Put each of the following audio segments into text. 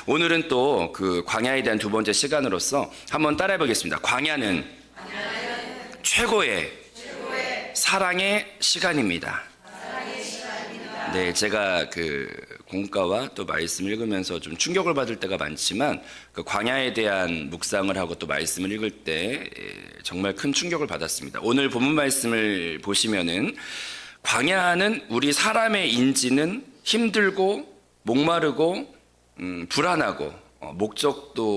오늘은 또 그 광야에 대한 두 번째 시간으로서 한번 따라해 보겠습니다. 광야는 최고의 사랑의 시간입니다. 네, 제가 그 공과와 또 말씀 읽으면서 좀 충격을 받을 때가 많지만 그 광야에 대한 묵상을 하고 또 말씀을 읽을 때 정말 큰 충격을 받았습니다. 오늘 본문 말씀을 보시면은 광야는 우리 사람의 인지는 힘들고 목마르고 불안하고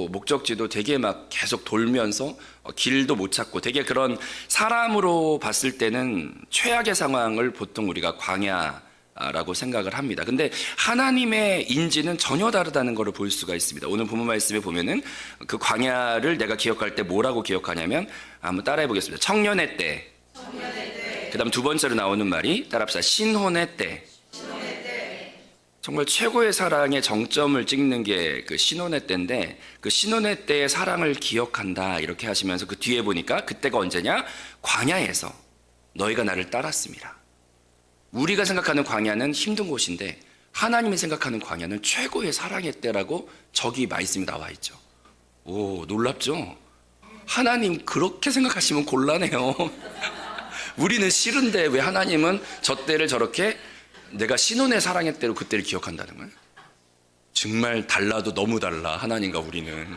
목적지도 되게 막 계속 돌면서 길도 못 찾고 되게 그런 사람으로 봤을 때는 최악의 상황을 보통 우리가 광야라고 생각을 합니다. 근데 하나님의 인지는 전혀 다르다는 것을 볼 수가 있습니다. 오늘 본문 말씀에 보면은 그 광야를 내가 기억할 때 뭐라고 기억하냐면 한번 따라해 보겠습니다. 청년의 때. 그 다음 두 번째로 나오는 말이 따라합시다. 신혼의 때. 정말 최고의 사랑의 정점을 찍는 게 그 신혼의 때인데 그 신혼의 때의 사랑을 기억한다 이렇게 하시면서 그 뒤에 보니까 그때가 언제냐? 광야에서 너희가 나를 따랐습니다. 우리가 생각하는 광야는 힘든 곳인데 하나님이 생각하는 광야는 최고의 사랑의 때라고 저기 말씀이 나와 있죠. 오, 놀랍죠? 하나님 그렇게 생각하시면 곤란해요. 우리는 싫은데 왜 하나님은 저 때를 저렇게 내가 신혼의 사랑의 때로 그때를 기억한다는 거예요? 정말 달라도 너무 달라 하나님과 우리는.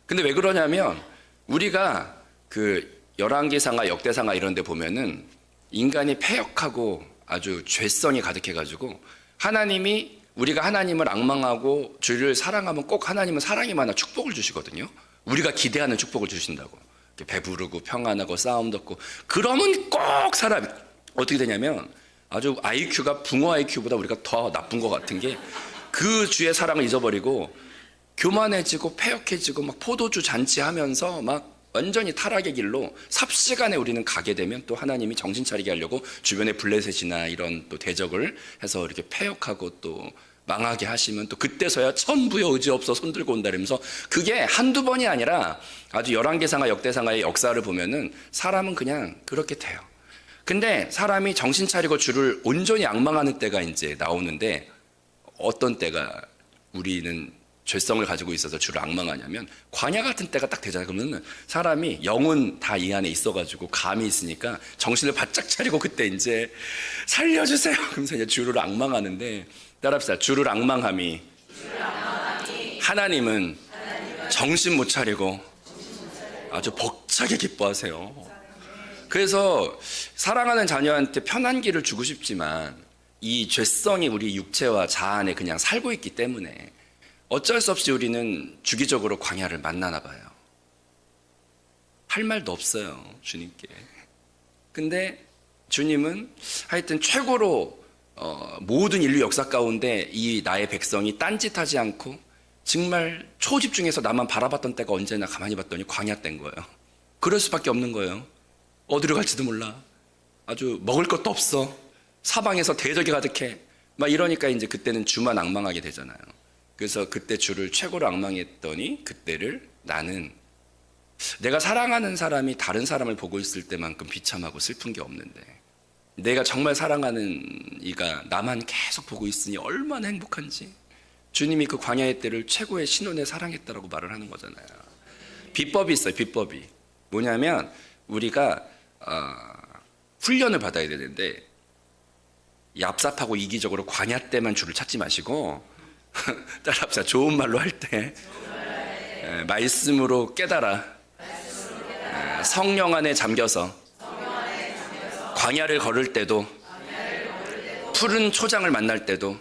근데 왜 그러냐면 우리가 그 열왕기상하 역대상하 이런 데 보면은 인간이 패역하고 아주 죄성이 가득해가지고 하나님이 우리가 하나님을 악망하고 주를 사랑하면 꼭 하나님은 사랑이 많아 축복을 주시거든요. 우리가 기대하는 축복을 주신다고. 배부르고 평안하고 싸움도 없고 그러면 꼭 사람이 어떻게 되냐면 아주 IQ가 붕어 IQ보다 우리가 더 나쁜 것 같은 게 그 주의 사랑을 잊어버리고 교만해지고 패역해지고 막 포도주 잔치하면서 막 완전히 타락의 길로 삽시간에 우리는 가게 되면 또 하나님이 정신 차리게 하려고 주변에 블레셋이나 이런 또 대적을 해서 이렇게 패역하고 또 망하게 하시면 또 그때서야 천부여 의지 없어 손들고 온다면서 그게 한두 번이 아니라 아주 열왕기상하 역대상하의 역사를 보면은 사람은 그냥 그렇게 돼요. 근데 사람이 정신 차리고 주를 온전히 앙망하는 때가 이제 나오는데 어떤 때가 우리는 죄성을 가지고 있어서 주를 앙망하냐면 광야 같은 때가 딱 되잖아요. 그러면 사람이 영은 다 이 안에 있어가지고 감이 있으니까 정신을 바짝 차리고 그때 이제 살려주세요. 그러면서 이제 주를 앙망하는데 따라합시다. 주를 앙망함이 하나님은 정신 못 차리고 아주 벅차게 기뻐하세요. 그래서 사랑하는 자녀한테 편한 길을 주고 싶지만 이 죄성이 우리 육체와 자아 안에 그냥 살고 있기 때문에 어쩔 수 없이 우리는 주기적으로 광야를 만나나 봐요. 할 말도 없어요, 주님께. 근데 주님은 하여튼 최고로 모든 인류 역사 가운데 이 나의 백성이 딴짓하지 않고 정말 초집중해서 나만 바라봤던 때가 언제나 가만히 봤더니 광야 때인 거예요. 그럴 수밖에 없는 거예요. 어디로 갈지도 몰라. 아주 먹을 것도 없어. 사방에서 대적이 가득해. 막 이러니까 이제 그때는 주만 앙망하게 되잖아요. 그래서 그때 주를 최고로 앙망했더니 그때를 나는 내가 사랑하는 사람이 다른 사람을 보고 있을 때만큼 비참하고 슬픈 게 없는데 내가 정말 사랑하는 이가 나만 계속 보고 있으니 얼마나 행복한지 주님이 그 광야의 때를 최고의 신혼에 사랑했다라고 말을 하는 거잖아요. 비법이 있어요. 비법이 뭐냐면 우리가 훈련을 받아야 되는데 얍삽하고 이기적으로 광야 때만 주를 찾지 마시고 따라합시다. 좋은 말로 할 때 말씀으로 깨달아 성령 안에 잠겨서 광야를 걸을 때도 푸른 초장을 만날 때도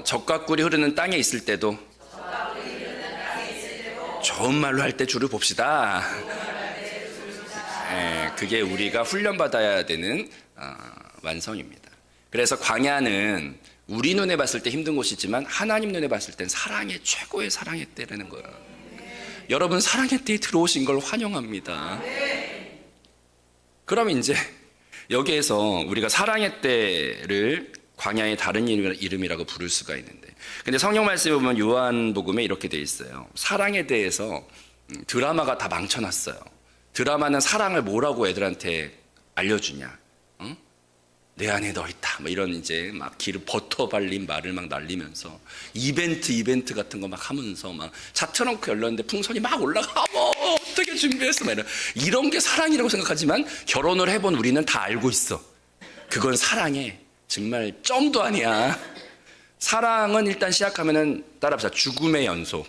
적과 꿀이 흐르는 땅에 있을 때도 좋은 말로 할 때 주를 봅시다. 그게 우리가 훈련받아야 되는 완성입니다. 그래서 광야는 우리 눈에 봤을 때 힘든 곳이지만 하나님 눈에 봤을 땐 사랑의 최고의 사랑의 때라는 거예요. 여러분 사랑의 때에 들어오신 걸 환영합니다. 그럼 이제 여기에서 우리가 사랑의 때를 광야의 다른 이름이라고 부를 수가 있는데 근데 성경 말씀에 보면 요한복음에 이렇게 돼 있어요. 사랑에 대해서 드라마가 다 망쳐놨어요. 드라마는 사랑을 뭐라고 애들한테 알려주냐? 응? 내 안에 너 있다. 뭐 이런 이제 막 기름 버터 발린 말을 막 날리면서 이벤트 같은 거 막 하면서 막 차 트렁크 열렸는데 풍선이 막 올라가. 어떻게 준비했어? 막 이런 게 사랑이라고 생각하지만 결혼을 해본 우리는 다 알고 있어. 그건 사랑의 정말 점도 아니야. 사랑은 일단 시작하면은 따라합시다. 죽음의 연속.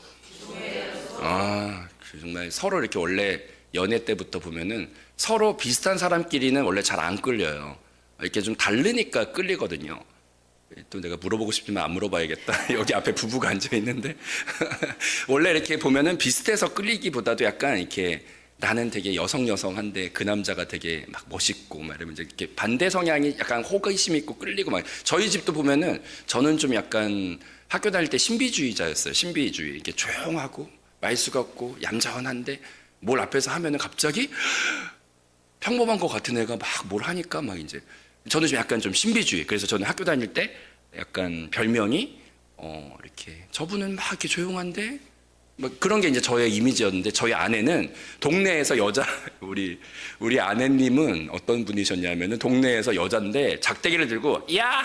정말 서로 이렇게 원래 연애 때부터 보면은 서로 비슷한 사람끼리는 원래 잘 안 끌려요. 이렇게 좀 다르니까 끌리거든요. 또 내가 물어보고 싶지만 안 물어봐야겠다. 여기 앞에 부부가 앉아 있는데 원래 이렇게 보면은 비슷해서 끌리기보다도 약간 이렇게 나는 되게 여성한데 그 남자가 되게 막 멋있고 막 이러면 이제 이렇게 반대 성향이 약간 호기심 있고 끌리고 막. 저희 집도 보면은 저는 좀 약간 학교 다닐 때 신비주의자였어요. 신비주의. 이렇게 조용하고 말수가 없고 얌전한데 뭘 앞에서 하면은 갑자기 평범한 것 같은 애가 막 뭘 하니까 막 이제 저는 좀 약간 좀 신비주의. 그래서 저는 학교 다닐 때 약간 별명이 이렇게 저분은 막 이렇게 조용한데 뭐 그런 게 이제 저의 이미지였는데 저희 아내는 동네에서 여자 우리 아내님은 어떤 분이셨냐면은 동네에서 여자인데 작대기를 들고 야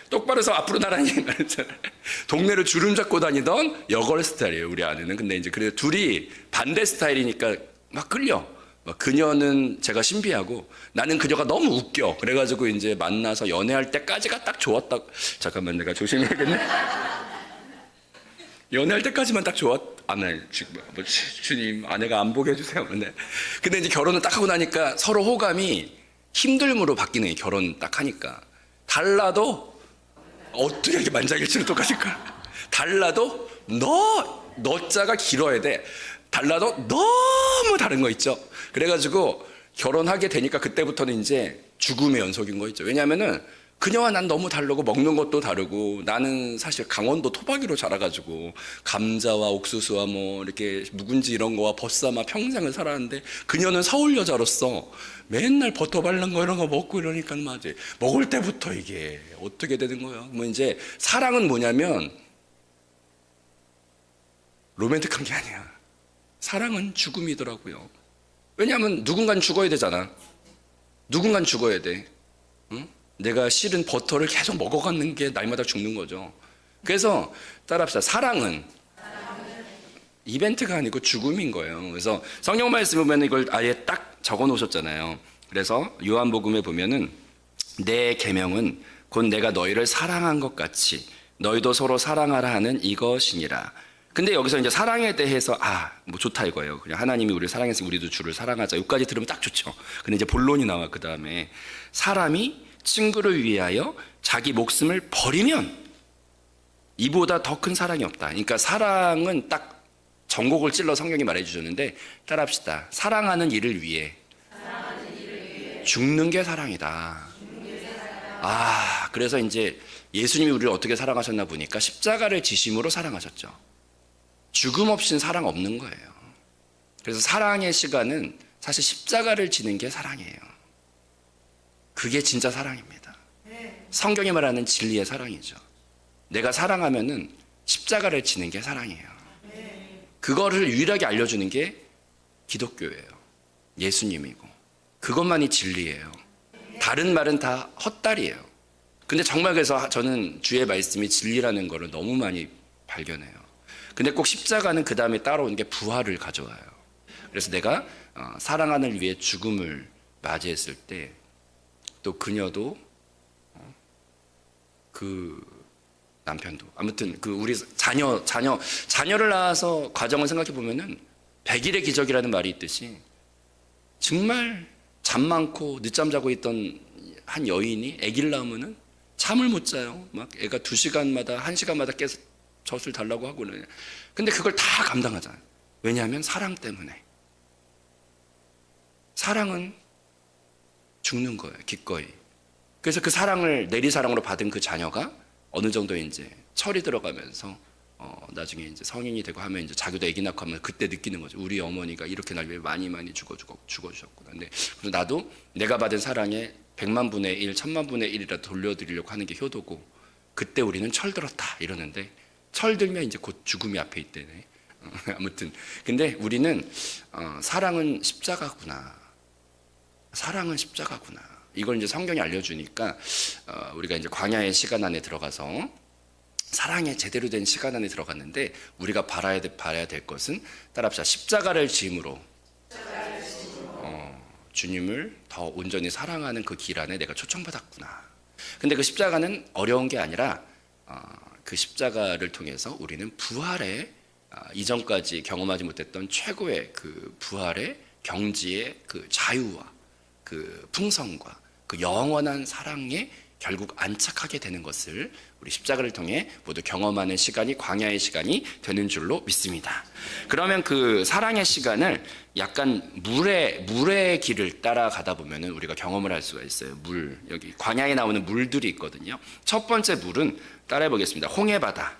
똑바로 서 앞으로 나란히 동네를 주름 잡고 다니던 여걸 스타일이에요 우리 아내는. 근데 이제 그래도 둘이 반대 스타일이니까 막 끌려. 그녀는 제가 신비하고 나는 그녀가 너무 웃겨. 그래가지고 이제 만나서 연애할 때까지가 딱 좋았다. 잠깐만 내가 조심해야겠네. 연애할 때까지만 딱 좋았. 아내 주님 아내가 안 보게 해주세요. 근데 이제 결혼을 딱 하고 나니까 서로 호감이 힘듦으로 바뀌는 게 결혼 딱 하니까 달라도 어떻게 이렇게 만장일치로 똑같을까? 달라도 너 자가 길어야 돼. 달라도 너무 다른 거 있죠. 그래가지고 결혼하게 되니까 그때부터는 이제 죽음의 연속인 거 있죠. 왜냐하면은 그녀와 난 너무 다르고 먹는 것도 다르고 나는 사실 강원도 토박이로 자라가지고 감자와 옥수수와 뭐 이렇게 묵은지 이런 거와 버쌈아 평생을 살았는데 그녀는 서울 여자로서 맨날 버터 바른 거 이런 거 먹고 이러니까 맞지. 먹을 때부터 이게 어떻게 되는 거예요? 뭐 이제 사랑은 뭐냐면 로맨틱한 게 아니야. 사랑은 죽음이더라고요. 왜냐하면 누군가는 죽어야 되잖아. 누군가는 죽어야 돼. 응? 내가 실은 버터를 계속 먹어가는 게 날마다 죽는 거죠. 그래서 따라합시다. 사랑은 이벤트가 아니고 죽음인 거예요. 그래서 성경 말씀 보면 이걸 아예 딱 적어 놓으셨잖아요. 그래서 요한복음에 보면은 내 계명은 곧 내가 너희를 사랑한 것 같이 너희도 서로 사랑하라 하는 이것이니라. 근데 여기서 이제 사랑에 대해서 뭐 좋다 이거예요. 그냥 하나님이 우리를 사랑했으니 우리도 주를 사랑하자. 여기까지 들으면 딱 좋죠. 근데 이제 본론이 나와. 그 다음에 사람이 친구를 위하여 자기 목숨을 버리면 이보다 더 큰 사랑이 없다. 그러니까 사랑은 딱 전곡을 찔러 성경이 말해 주셨는데 따라합시다. 사랑하는 이를 위해 죽는 게 사랑이다. 그래서 이제 예수님이 우리를 어떻게 사랑하셨나 보니까 십자가를 지심으로 사랑하셨죠. 죽음 없이는 사랑 없는 거예요. 그래서 사랑의 시간은 사실 십자가를 지는 게 사랑이에요. 그게 진짜 사랑입니다. 성경이 말하는 진리의 사랑이죠. 내가 사랑하면은 십자가를 지는 게 사랑이에요. 그거를 유일하게 알려주는 게 기독교예요. 예수님이고 그것만이 진리예요. 다른 말은 다 헛다리예요. 근데 정말 그래서 저는 주의 말씀이 진리라는 거를 너무 많이 발견해요. 근데 꼭 십자가는 그 다음에 따라오는 게 부활을 가져와요. 그래서 내가 사랑하는 위해 죽음을 맞이했을 때 또 그녀도 그 남편도 아무튼 그 우리 자녀를 낳아서 과정을 생각해 보면은 100일의 기적이라는 말이 있듯이 정말 잠 많고 늦잠 자고 있던 한 여인이 아기를 낳으면은 잠을 못 자요. 막 애가 2시간마다 1시간마다 깨서 젖을 달라고 하고 그러냐. 근데 그걸 다 감당하잖아요. 왜냐하면 사랑 때문에. 사랑은 죽는 거예요. 기꺼이. 그래서 그 사랑을 내리사랑으로 받은 그 자녀가 어느 정도 이제 철이 들어가면서 나중에 이제 성인이 되고 하면 이제 자기도 아기 낳고 하면 그때 느끼는 거죠. 우리 어머니가 이렇게 날 위해 많이 죽어주셨구나. 근데 그래서 나도 내가 받은 사랑의 100만 분의 1, 1000만 분의 1이라도 돌려드리려고 하는 게 효도고 그때 우리는 철들었다 이러는데 철들면 이제 곧 죽음이 앞에 있대네. 아무튼 근데 우리는 사랑은 십자가구나. 사랑은 십자가구나. 이걸 이제 성경이 알려주니까 우리가 이제 광야의 시간 안에 들어가서 사랑의 제대로 된 시간 안에 들어갔는데 우리가 바라야 될 것은 따라합시다. 십자가를 지음으로 주님을 더 온전히 사랑하는 그 길 안에 내가 초청받았구나. 근데 그 십자가는 어려운 게 아니라 그 십자가를 통해서 우리는 부활의 이전까지 경험하지 못했던 최고의 그 부활의 경지의 그 자유와 그 풍성과 그 영원한 사랑에 결국 안착하게 되는 것을 우리 십자가를 통해 모두 경험하는 시간이 광야의 시간이 되는 줄로 믿습니다. 그러면 그 사랑의 시간을 약간 물의 길을 따라가다 보면은 우리가 경험을 할 수가 있어요. 여기 광야에 나오는 물들이 있거든요. 첫 번째 물은 따라해 보겠습니다. 홍해바다.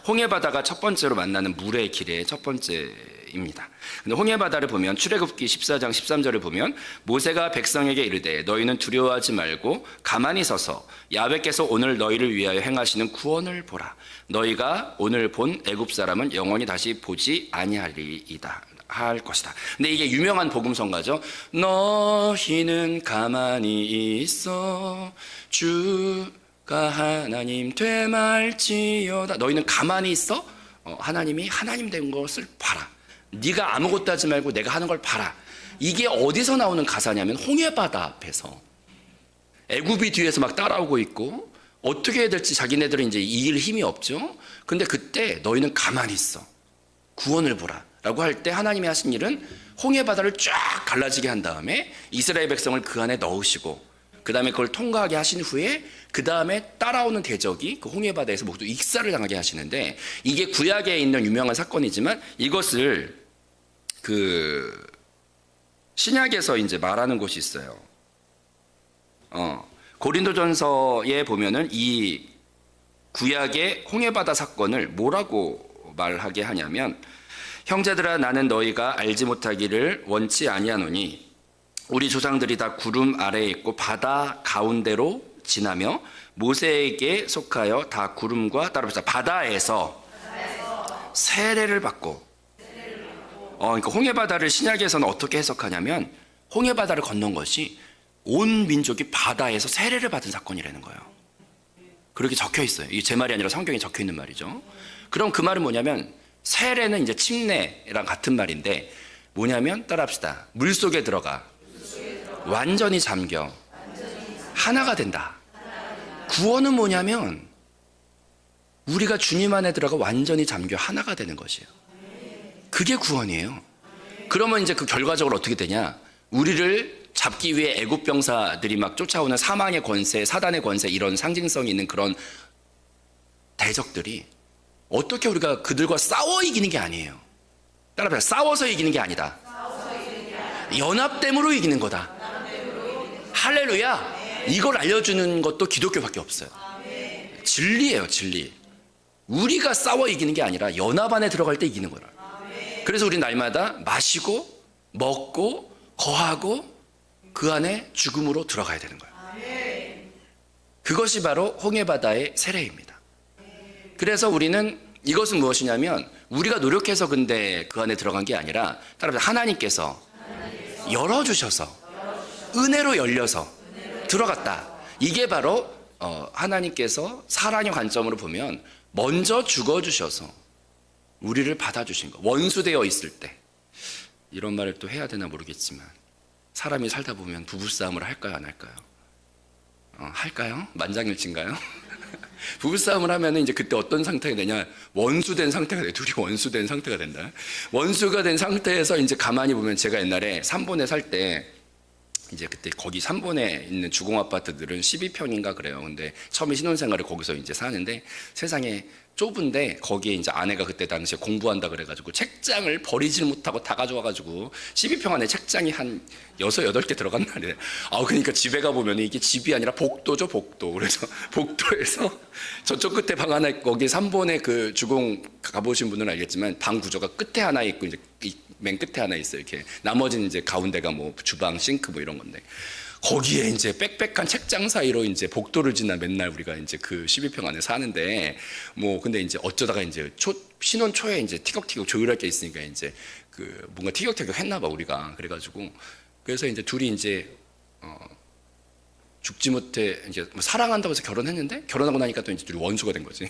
홍해바다가 첫 번째로 만나는 물의 길의 첫 번째입니다. 근데 홍해바다를 보면 출애굽기 14장 13절을 보면 모세가 백성에게 이르되 너희는 두려워하지 말고 가만히 서서 야훼께서 오늘 너희를 위하여 행하시는 구원을 보라. 너희가 오늘 본 애굽 사람은 영원히 다시 보지 아니하리이다. 할 것이다. 근데 이게 유명한 복음성가죠. 너희는 가만히 있어 주가 하나님 되말지어다. 너희는 가만히 있어 하나님이 하나님 된 것을 봐라. 네가 아무것도 하지 말고 내가 하는 걸 봐라. 이게 어디서 나오는 가사냐면 홍해바다 앞에서 애굽이 뒤에서 막 따라오고 있고 어떻게 해야 될지 자기네들은 이제 이길 힘이 없죠. 근데 그때 너희는 가만히 있어 구원을 보라 라고 할 때 하나님이 하신 일은 홍해바다를 쫙 갈라지게 한 다음에 이스라엘 백성을 그 안에 넣으시고 그 다음에 그걸 통과하게 하신 후에 그 다음에 따라오는 대적이 그 홍해바다에서 모두 익사를 당하게 하시는데 이게 구약에 있는 유명한 사건이지만 이것을 그 신약에서 이제 말하는 곳이 있어요. 고린도전서에 보면은 이 구약의 홍해바다 사건을 뭐라고 말하게 하냐면 형제들아 나는 너희가 알지 못하기를 원치 아니하노니 우리 조상들이 다 구름 아래에 있고 바다 가운데로 지나며 모세에게 속하여 다 구름과 따라합시다. 바다에서 세례를 받고 그러니까 홍해바다를 신약에서는 어떻게 해석하냐면 홍해바다를 건넌 것이 온 민족이 바다에서 세례를 받은 사건이라는 거예요. 그렇게 적혀 있어요. 이게 제 말이 아니라 성경에 적혀 있는 말이죠. 그럼 그 말은 뭐냐면 세례는 이제 침례랑 같은 말인데 뭐냐면 따라합시다. 물속에 들어가 완전히 잠겨 하나가 된다. 구원은 뭐냐면 우리가 주님 안에 들어가 완전히 잠겨 하나가 되는 것이에요. 그게 구원이에요. 그러면 이제 그 결과적으로 어떻게 되냐? 우리를 잡기 위해 애굽 병사들이 막 쫓아오는 사망의 권세, 사단의 권세 이런 상징성이 있는 그런 대적들이 어떻게 우리가 그들과 싸워 이기는 게 아니에요. 따라서 싸워서 이기는 게 아니다. 연합됨으로 이기는 거다. 할렐루야. 이걸 알려주는 것도 기독교밖에 없어요. 진리예요, 진리. 우리가 싸워 이기는 게 아니라 연합 안에 들어갈 때 이기는 거라. 그래서 우리 날마다 마시고 먹고 거하고 그 안에 죽음으로 들어가야 되는 거예요. 그것이 바로 홍해바다의 세례입니다. 그래서 우리는 이것은 무엇이냐면 우리가 노력해서 근데 그 안에 들어간 게 아니라 따라서 하나님께서 열어주셔서 은혜로 열려서 들어갔다. 이게 바로 하나님께서 사랑의 관점으로 보면 먼저 죽어주셔서 우리를 받아주신 거. 원수되어 있을 때 이런 말을 또 해야 되나 모르겠지만 사람이 살다 보면 부부싸움을 할까요 안 할까요? 할까요? 만장일치인가요? 부부싸움을 하면 이제 그때 어떤 상태가 되냐? 원수된 상태가 돼. 둘이 원수된 상태가 된다. 원수가 된 상태에서 이제 가만히 보면 제가 옛날에 삼본에 살 때 이제 그때 거기 삼본에 있는 주공 아파트들은 12평인가 그래요. 근데 처음에 신혼생활을 거기서 이제 사는데 세상에 좁은데 거기에 이제 아내가 그때 당시에 공부한다 그래가지고 책장을 버리질 못하고 다 가져와가지고 12평 안에 책장이 한 6, 8개 들어간 날이에요. 그러니까 집에 가보면 이게 집이 아니라 복도죠, 복도. 그래서 복도에서 저쪽 끝에 방 하나 있고 거기 3번에 그 주공 가보신 분은 알겠지만 방 구조가 끝에 하나 있고 이제 맨 끝에 하나 있어요. 이렇게 나머지는 이제 가운데가 뭐 주방, 싱크 뭐 이런 건데 거기에 이제 빽빽한 책장 사이로 이제 복도를 지나 맨날 우리가 이제 그 12평 안에 사는데 뭐 근데 이제 어쩌다가 이제 신혼 초에 이제 티격태격 조율할 게 있으니까 이제 그 뭔가 티격태격 했나 봐 우리가. 그래가지고 그래서 이제 둘이 이제 죽지 못해 이제 뭐 사랑한다고 해서 결혼했는데 결혼하고 나니까 또 이제 둘이 원수가 된 거지.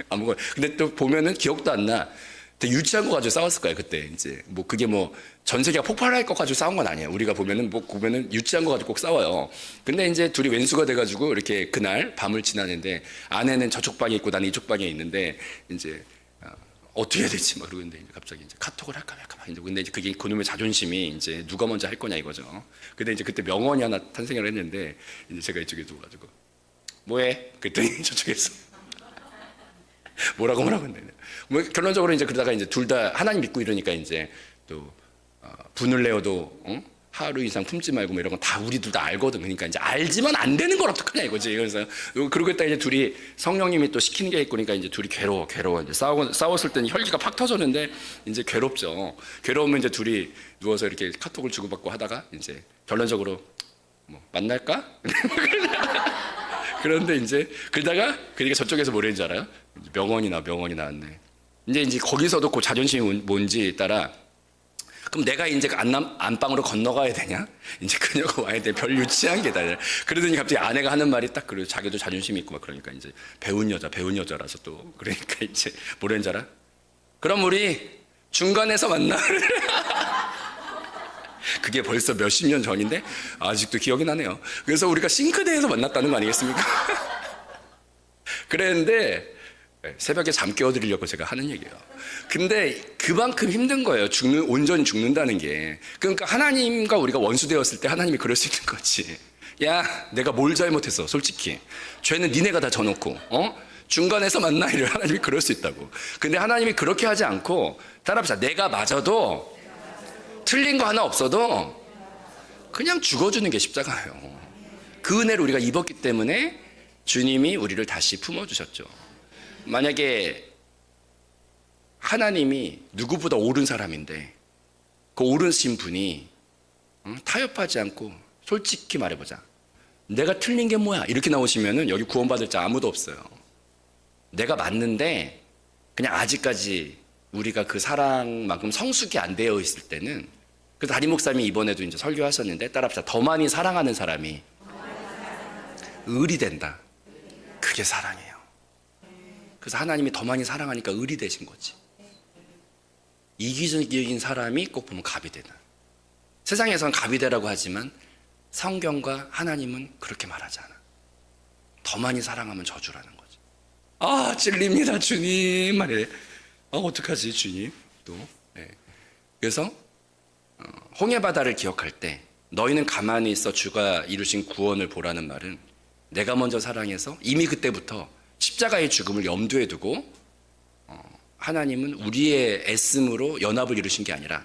아무거 근데 또 보면은 기억도 안 나. 되게 유치한 거 가지고 싸웠을 거야 그때. 이제 뭐 그게 뭐 전 세계가 폭발할 것 가지고 싸운 건 아니에요. 우리가 보면은 뭐 보면은 유치한 거 가지고 꼭 싸워요. 근데 이제 둘이 왼수가 돼가지고 이렇게 그날 밤을 지나는데 아내는 저쪽 방에 있고 나는 이쪽 방에 있는데 이제 어떻게 해야 되지? 막 그러는데 갑자기 이제 카톡을 할까 말까 막. 근데 이제 그게 그놈의 자존심이 이제 누가 먼저 할 거냐 이거죠. 근데 이제 그때 명언이 하나 탄생을 했는데 이제 제가 이쪽에 둬가지고 뭐해? 그랬더니 저쪽에서 뭐라고 했는데 뭐 결론적으로 이제 그러다가 이제 둘 다 하나님 믿고 이러니까 이제 또 분을 내어도 하루 이상 품지 말고 뭐 이런 건 다 우리 둘 다 알거든. 그러니까 이제 알지만 안 되는 걸 어떡하냐 이거지. 그래서 그러고 있다 이제 둘이 성령님이 또 시키는 게 있고 그러니까 이제 둘이 괴로워. 이제 싸웠을 때는 혈기가 팍 터졌는데 이제 괴롭죠. 괴로우면 이제 둘이 누워서 이렇게 카톡을 주고받고 하다가 이제 결론적으로 뭐 만날까? 그런데 이제 그러다가 그러니까 저쪽에서 뭐라는 줄 알아요? 명언이 나왔네. 이제 거기서도 그 자존심이 뭔지 따라 그럼 내가 이제 안방으로 건너가야 되냐? 이제 그녀가 와야 돼. 별 유치한 게다. 그러더니 갑자기 아내가 하는 말이 딱 그래요. 자기도 자존심이 있고 막 그러니까 이제 배운 여자라서 또 그러니까 이제 뭐라는 줄 알아? 그럼 우리 중간에서 만나. 그게 벌써 몇십 년 전인데 아직도 기억이 나네요. 그래서 우리가 싱크대에서 만났다는 거 아니겠습니까? 그랬는데 새벽에 잠 깨워드리려고 제가 하는 얘기예요. 근데 그만큼 힘든 거예요. 온전히 죽는다는 게. 그러니까 하나님과 우리가 원수되었을 때 하나님이 그럴 수 있는 거지. 야, 내가 뭘 잘못했어, 솔직히. 죄는 니네가 다 져놓고, 중간에서 만나 이래 하나님이 그럴 수 있다고. 근데 하나님이 그렇게 하지 않고 따라합시다. 내가 맞아도 틀린 거 하나 없어도 그냥 죽어주는 게 십자가예요. 그 은혜를 우리가 입었기 때문에 주님이 우리를 다시 품어주셨죠. 만약에 하나님이 누구보다 옳은 사람인데 그 옳으신 분이 타협하지 않고 솔직히 말해보자. 내가 틀린 게 뭐야? 이렇게 나오시면은 여기 구원받을 자 아무도 없어요. 내가 맞는데 그냥 아직까지 우리가 그 사랑만큼 성숙이 안 되어 있을 때는 그래서 담임 목사님이 이번에도 이제 설교하셨는데 따라합시다. 더 많이 사랑하는 사람이 을이 된다. 그게 사랑이에요. 그래서 하나님이 더 많이 사랑하니까 을이 되신 거지. 이기적인 사람이 꼭 보면 갑이 되다. 세상에서는 갑이 되라고 하지만 성경과 하나님은 그렇게 말하지 않아. 더 많이 사랑하면 저주라는 거지. 아, 찔립니다 주님 말해. 어떡하지 주님 또. 네. 그래서 홍해 바다를 기억할 때 너희는 가만히 있어 주가 이루신 구원을 보라는 말은 내가 먼저 사랑해서 이미 그때부터 십자가의 죽음을 염두에 두고 하나님은 우리의 애씀으로 연합을 이루신 게 아니라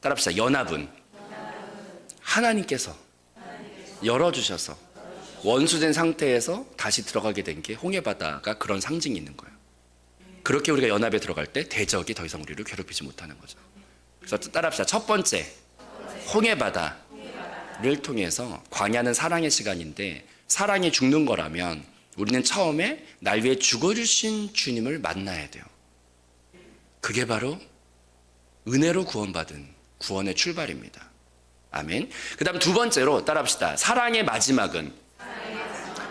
따라합시다. 연합은 하나님께서 열어주셔서 원수된 상태에서 다시 들어가게 된 게 홍해바다가 그런 상징이 있는 거예요. 그렇게 우리가 연합에 들어갈 때 대적이 더 이상 우리를 괴롭히지 못하는 거죠. 그래서 따라합시다. 첫 번째, 홍해바다를 통해서 광야는 사랑의 시간인데 사랑이 죽는 거라면 우리는 처음에 날 위해 죽어주신 주님을 만나야 돼요. 그게 바로 은혜로 구원받은 구원의 출발입니다. 아멘. 그 다음 두 번째로 따라합시다. 사랑의 마지막은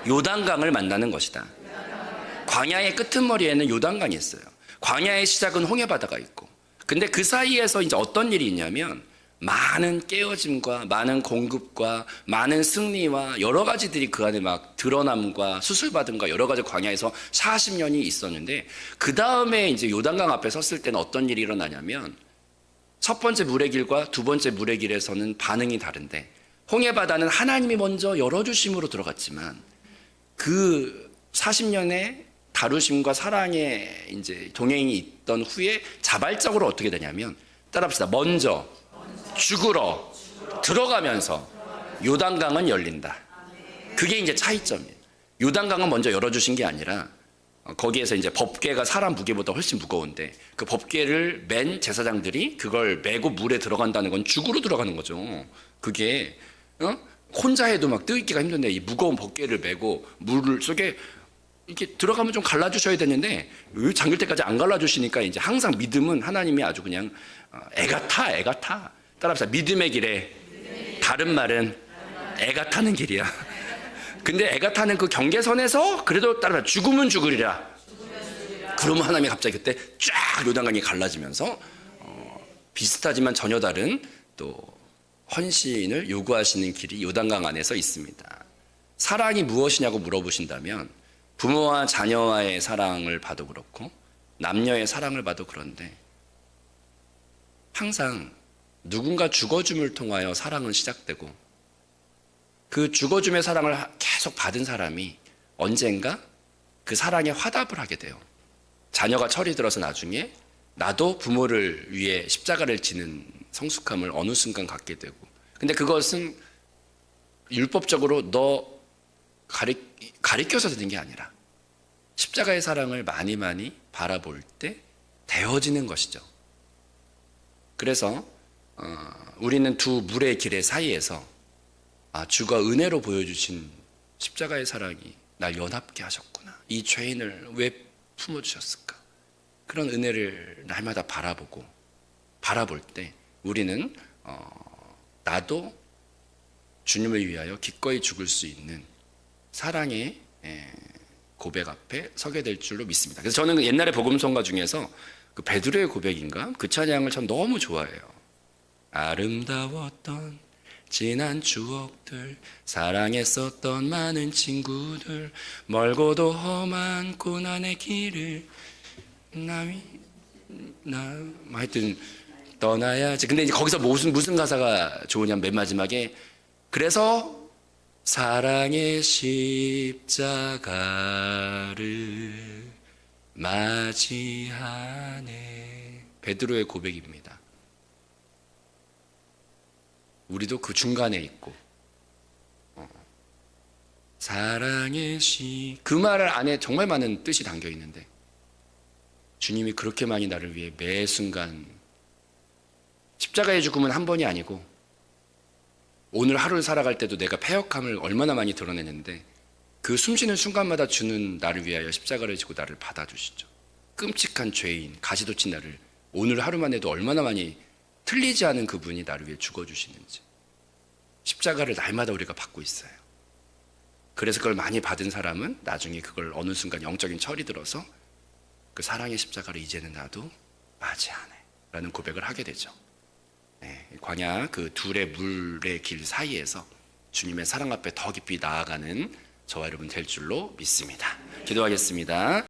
요단강을 만나는 것이다. 광야의 끄트머리에는 요단강이 있어요. 광야의 시작은 홍해바다가 있고 근데 그 사이에서 이제 어떤 일이 있냐면 많은 깨어짐과 많은 공급과 많은 승리와 여러 가지들이 그 안에 막 드러남과 수술받음과 여러 가지 광야에서 40년이 있었는데 그 다음에 이제 요단강 앞에 섰을 때는 어떤 일이 일어나냐면 첫 번째 물의 길과 두 번째 물의 길에서는 반응이 다른데 홍해바다는 하나님이 먼저 열어주심으로 들어갔지만 그 40년의 다루심과 사랑의 이제 동행이 있던 후에 자발적으로 어떻게 되냐면 따라합시다. 먼저 죽으러 들어가면서 요단강은 열린다. 그게 이제 차이점이에요. 요단강은 먼저 열어주신 게 아니라 거기에서 이제 법궤가 사람 무게보다 훨씬 무거운데 그 법궤를 맨 제사장들이 그걸 메고 물에 들어간다는 건 죽으로 들어가는 거죠. 그게 혼자 해도 막 뜨기가 힘든데 이 무거운 법궤를 메고 물 속에 이렇게 들어가면 좀 갈라주셔야 되는데 왜 잠길 때까지 안 갈라주시니까 이제 항상 믿음은 하나님이 아주 그냥 애가 타. 따라합시다. 믿음의 길에 다른 말은 애가 타는 길이야. 근데 애가 타는 그 경계선에서 그래도 따라 죽으면 죽으리라. 그러면 하나님이 갑자기 그때 쫙 요단강이 갈라지면서 비슷하지만 전혀 다른 또 헌신을 요구하시는 길이 요단강 안에서 있습니다. 사랑이 무엇이냐고 물어보신다면 부모와 자녀와의 사랑을 봐도 그렇고 남녀의 사랑을 봐도 그런데 항상 누군가 죽어줌을 통하여 사랑은 시작되고 그 죽어줌의 사랑을 계속 받은 사람이 언젠가 그 사랑에 화답을 하게 돼요. 자녀가 철이 들어서 나중에 나도 부모를 위해 십자가를 지는 성숙함을 어느 순간 갖게 되고, 근데 그것은 율법적으로 너 가리켜서 되는 게 아니라 십자가의 사랑을 많이 바라볼 때 되어지는 것이죠. 그래서 우리는 두 물의 길의 사이에서 주가 은혜로 보여주신 십자가의 사랑이 날 연합게 하셨구나. 이 죄인을 왜 품어주셨을까? 그런 은혜를 날마다 바라볼 때 우리는 나도 주님을 위하여 기꺼이 죽을 수 있는 사랑의 고백 앞에 서게 될 줄로 믿습니다. 그래서 저는 옛날에 복음성가 중에서 그 베드로의 고백인가? 그 찬양을 참 너무 좋아해요. 아름다웠던 지난 추억들, 사랑했었던 많은 친구들, 멀고도 험한 고난의 길을 하여튼 떠나야지. 근데 이제 거기서 무슨 가사가 좋으냐면 맨 마지막에 그래서 사랑의 십자가를 맞이하네. 베드로의 고백입니다. 우리도 그 중간에 있고 사랑의 그 말 안에 정말 많은 뜻이 담겨 있는데 주님이 그렇게 많이 나를 위해 매 순간 십자가의 죽음은 한 번이 아니고 오늘 하루를 살아갈 때도 내가 패역함을 얼마나 많이 드러내는데 그 숨쉬는 순간마다 주는 나를 위하여 십자가를 지고 나를 받아주시죠. 끔찍한 죄인 가시도 친 나를 오늘 하루만 해도 얼마나 많이 틀리지 않은 그분이 나를 위해 죽어주시는지. 십자가를 날마다 우리가 받고 있어요. 그래서 그걸 많이 받은 사람은 나중에 그걸 어느 순간 영적인 철이 들어서 그 사랑의 십자가를 이제는 나도 맞이하네 라는 고백을 하게 되죠. 광야 그 둘의 물의 길 사이에서 주님의 사랑 앞에 더 깊이 나아가는 저와 여러분 될 줄로 믿습니다. 기도하겠습니다.